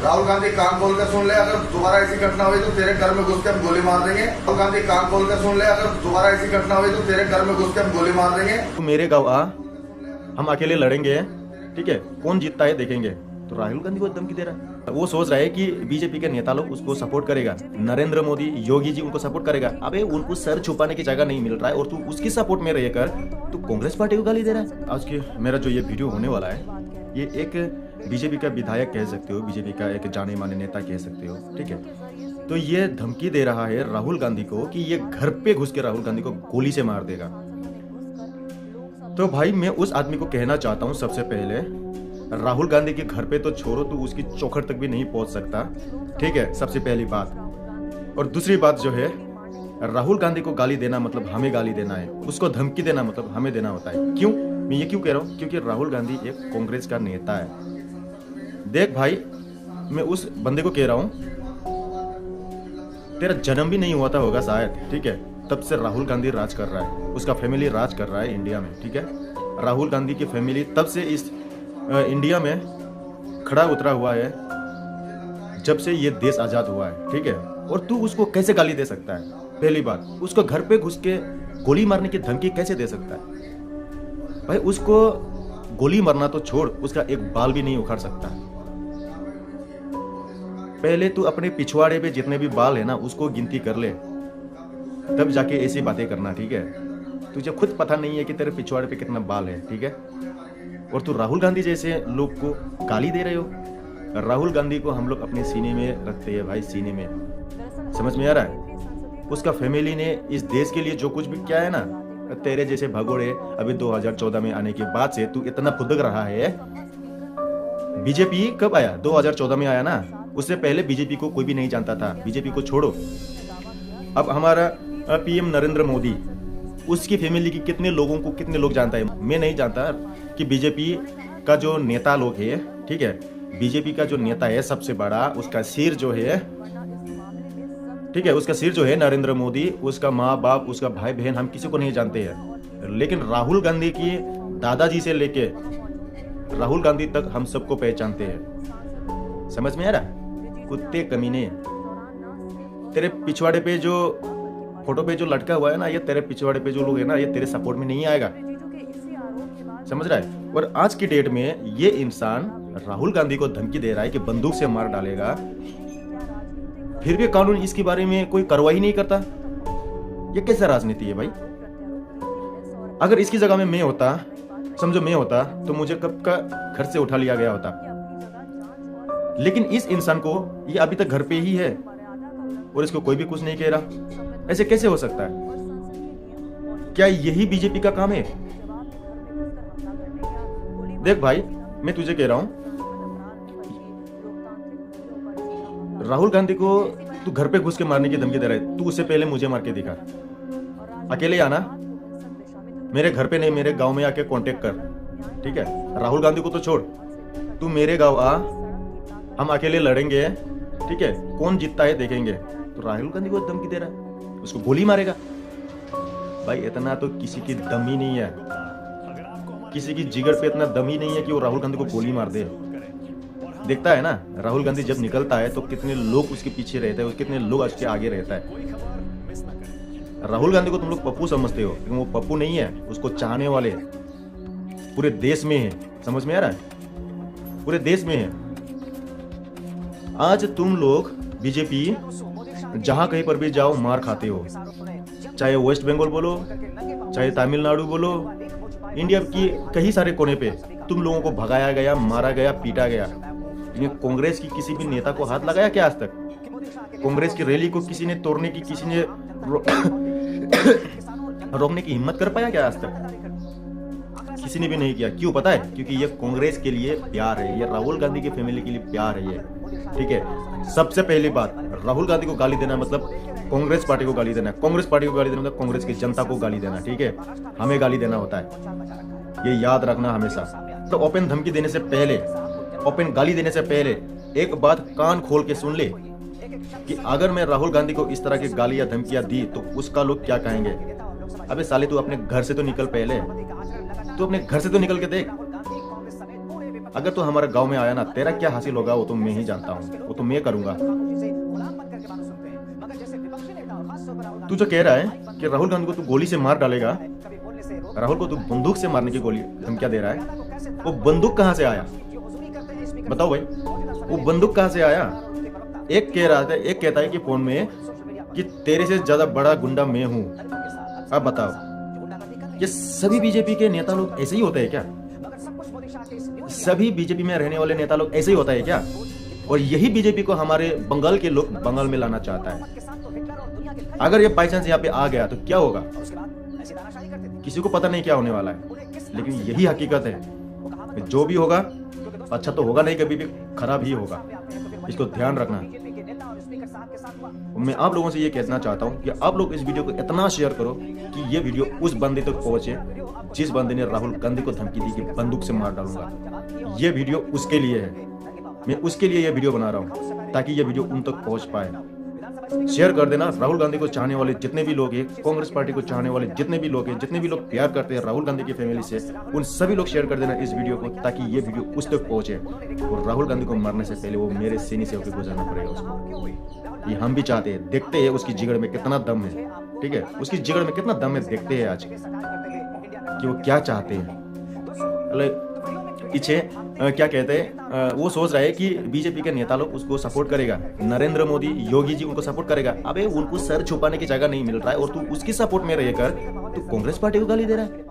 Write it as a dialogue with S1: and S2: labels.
S1: राहुल गांधी कान खोल कर सुन ले, अगर दोबारा ऐसी घटना हुई तो तेरे घर में घुस के हम गोली मार देंगे। राहुल गांधी कान खोल कर सुन ले, अगर दोबारा ऐसी घटना हुई तो तेरे घर में घुस के हम गोली मार देंगे।
S2: तू मेरे गाँव आ, हम अकेले लड़ेंगे, ठीक है, कौन जीतता है देखेंगे। तो राहुल गांधी को धमकी दे रहा है। वो सोच रहा है कि बीजेपी के नेता लोग उसको सपोर्ट करेगा, नरेंद्र मोदी, योगी जी उनको सपोर्ट करेगा। अबे उनको सर छुपाने की जगह नहीं मिल रहा है और तू उसकी सपोर्ट में रहकर तू कांग्रेस पार्टी को गाली दे रहा है। आज के मेरा जो ये वीडियो होने वाला है, ये एक बीजेपी का विधायक कह सकते हो, बीजेपी का एक जाने माने नेता कह सकते हो, ठीक है। तो ये धमकी दे रहा है राहुल गांधी को कि ये घर पे घुस के राहुल गांधी को गोली से मार देगा। तो भाई मैं उस आदमी को कहना चाहता हूं, सबसे पहले राहुल गांधी के घर पे तो छोड़ो, तू उसकी चौखट तक भी नहीं पहुंच सकता, ठीक है, सबसे पहली बात। और दूसरी बात जो है, राहुल गांधी को गाली देना मतलब हमें गाली देना है, उसको धमकी देना मतलब हमें देना होता है। क्यों? मैं ये क्यों कह रहा हूँ? क्योंकि राहुल गांधी एक कांग्रेस का नेता है। देख भाई, मैं उस बंदे को कह रहा हूँ, तेरा जन्म भी नहीं हुआ था होगा शायद, ठीक है, तब से राहुल गांधी राज कर रहा है, उसका फैमिली राज कर रहा है इंडिया में, ठीक है। राहुल गांधी की फैमिली तब से इस इंडिया में खड़ा उतरा हुआ है जब से ये देश आजाद हुआ है, ठीक है। और तू उसको कैसे गाली दे सकता है? पहली बात, उसको घर पे घुस के गोली मारने की धमकी कैसे दे सकता है? भाई उसको गोली मारना तो छोड़, उसका एक बाल भी नहीं उखाड़ सकता। पहले तू अपने पिछवाड़े पे जितने भी बाल है ना, उसको गिनती कर ले, तब जाके ऐसी बातें करना, ठीक है। तुझे खुद पता नहीं है कि तेरे पिछवाड़े पे कितना बाल है, ठीक है। और तू राहुल गांधी जैसे लोग को गाली दे रहे हो। राहुल गांधी को हम लोग अपने सीने में रखते हैं भाई, सीने में। समझ में आ रहा है? उसका फैमिली ने इस देश के लिए जो कुछ भी किया है ना, तेरे जैसे भगोड़े अभी 2014 में आने के बाद से तू इतना फुदक रहा है। बीजेपी कब आया? 2014 में आया ना, उससे पहले बीजेपी को कोई भी नहीं जानता था। बीजेपी को छोड़ो, अब हमारा पीएम नरेंद्र मोदी, उसकी फैमिली की कितने लोगों को कितने लोग जानता है? मैं नहीं जानता कि बीजेपी का जो नेता लोग है, ठीक है, बीजेपी का जो नेता है सबसे बड़ा, उसका सिर जो है, ठीक है, उसका सिर जो है नरेंद्र मोदी, उसका माँ बाप, उसका भाई बहन, हम किसी को नहीं जानते हैं। लेकिन राहुल गांधी की दादाजी से लेके राहुल गांधी तक हम सबको पहचानते हैं। समझ में आ रहा? कुत्ते कमीने, तेरे पिछवाड़े पे जो फोटो पे जो लटका हुआ है ना, ये तेरे पिछवाड़े पे जो लोग है ना, ये तेरे सपोर्ट में नहीं आएगा। समझ रहा है? और आज की डेट में ये इंसान राहुल गांधी को धमकी दे रहा है कि बंदूक से मार डालेगा, फिर भी कानून इसके बारे में कोई कार्रवाई नहीं करता। ये कैसा राजनीति है भाई? अगर इसकी जगह में मैं होता, समझो मैं होता, तो मुझे कब का घर से उठा लिया गया होता। लेकिन इस इंसान को ये अभी तक घर पे ही है और इसको कोई भी कुछ नहीं कह रहा। ऐसे कैसे हो सकता है? क्या यही बीजेपी का काम है? देख भाई, मैं तुझे कह रहा हूं, राहुल गांधी को तू घर पे घुस के मारने की धमकी दे रहा है, तू उससे पहले मुझे मार के दिखा। अकेले आना, मेरे घर पे नहीं, मेरे गांव में आके कांटेक्ट कर, ठीक है। राहुल गांधी को तो छोड़, तू मेरे गांव आ, हम अकेले लड़ेंगे, ठीक है, कौन जीतता है देखेंगे। तो राहुल गांधी को धमकी दे रहा है, उसको गोली मारेगा। भाई इतना तो किसी की दम ही नहीं है, किसी की जिगर पे इतना दम ही नहीं है कि वो राहुल गांधी को गोली मार दे। देखता है ना, राहुल गांधी जब निकलता है तो कितने लोग उसके पीछे रहते हैं, कितने लोग उसके आगे रहता है। राहुल गांधी को तुम लोग पप्पू समझते हो, लेकिन वो पप्पू नहीं है, उसको चाहने वाले पूरे देश में है। समझ में आ रहा है? पूरे देश में है। आज तुम लोग बीजेपी जहां कहीं पर भी जाओ मार खाते हो, चाहे वेस्ट बंगाल बोलो, चाहे तमिलनाडु बोलो, इंडिया की कई सारे कोने पे तुम लोगों को भगाया गया, मारा गया, पीटा गया। कांग्रेस की किसी भी नेता को हाथ लगाया क्या आज तक? कांग्रेस की रैली को किसी ने तोड़ने की, किसी ने रोकने की हिम्मत कर पाया क्या आज तक? किसी ने भी नहीं किया। क्यों पता है? क्योंकि ये कांग्रेस के लिए प्यार है, ये राहुल गांधी की फैमिली के लिए प्यार है ये, ठीक है। सबसे पहली बात, राहुल गांधी को गाली देना मतलब कांग्रेस पार्टी को गाली देना, कांग्रेस पार्टी को गाली देना मतलब कांग्रेस की जनता को गाली देना, ठीक है। हमें गाली देना होता है, ये याद रखना हमेशा। तो ओपन धमकी देने से पहले, ओपन गाली देने से पहले एक बात कान खोल के सुन ले कि अगर मैं राहुल गांधी को इस तरह की गालियां धमकियां दी तो उसका लोग क्या कहेंगे। अबे साले, तू अपने घर से तो निकल, पहले तू अपने घर से तो निकल के देख। अगर तू हमारे गांव में आया ना, तेरा क्या हासिल होगा वो तो मैं ही जानता हूँ, वो तो मैं करूंगा। तू जो कह रहा है कि राहुल गांधी को तू गोली से मार डालेगा, राहुल को तू बंदूक से मारने की गोली धमकियां दे रहा है, वो बंदूक कहां से आया बताओ भाई, वो बंदूक कहां से आया? एक कहता है कि फोन में कि तेरे से ज्यादा बड़ा गुंडा मैं हूं। अब बताओ, ये सभी बीजेपी के नेता लोग ऐसे ही होते हैं क्या? सभी बीजेपी में रहने वाले नेता लोग ऐसे ही होता है क्या? और यही बीजेपी को हमारे बंगाल के लोग बंगाल में लाना चाहता है। अगर ये बाई चांस यहाँ पे आ गया तो क्या होगा? किसी को पता नहीं क्या होने वाला है, लेकिन यही हकीकत है। जो भी होगा अच्छा तो होगा नहीं, कभी भी खराब ही होगा, इसको ध्यान रखना। मैं आप लोगों से ये कहना चाहता हूँ कि आप लोग इस वीडियो को इतना शेयर करो कि ये वीडियो उस बंदे तक पहुंचे जिस बंदे ने राहुल गांधी को धमकी दी कि बंदूक से मार डालूंगा। ये वीडियो उसके लिए है, मैं उसके लिए ये वीडियो बना रहा हूँ ताकि ये वीडियो उन तक पहुंच पाए। शेयर कर देना। राहुल गांधी को चाहने वाले जितने भी लोग हैं, कांग्रेस पार्टी को चाहने वाले जितने भी लोग हैं, जितने भी लोग प्यार करते हैं राहुल गांधी की फैमिली से, उन सभी लोग शेयर कर देना इस वीडियो को ताकि ये वीडियो उस तक पहुंचे और राहुल गांधी को मरने से पहले वो मेरे सीने से होकर गुजरना पड़ेगा उसको। ये हम भी चाहते हैं, देखते हैं उसकी जिगड़ में कितना दम है, ठीक है, उसकी जिगड़ में कितना दम है, देखते हैं आज कि वो क्या चाहते हैं। पीछे क्या कहते हैं, वो सोच रहा है कि बीजेपी के नेता लोग उसको सपोर्ट करेगा, नरेंद्र मोदी, योगी जी उनको सपोर्ट करेगा। अबे उनको सर छुपाने की जगह नहीं मिल रहा है और तू उसकी सपोर्ट में रहकर तू कांग्रेस पार्टी को गाली दे रहा है।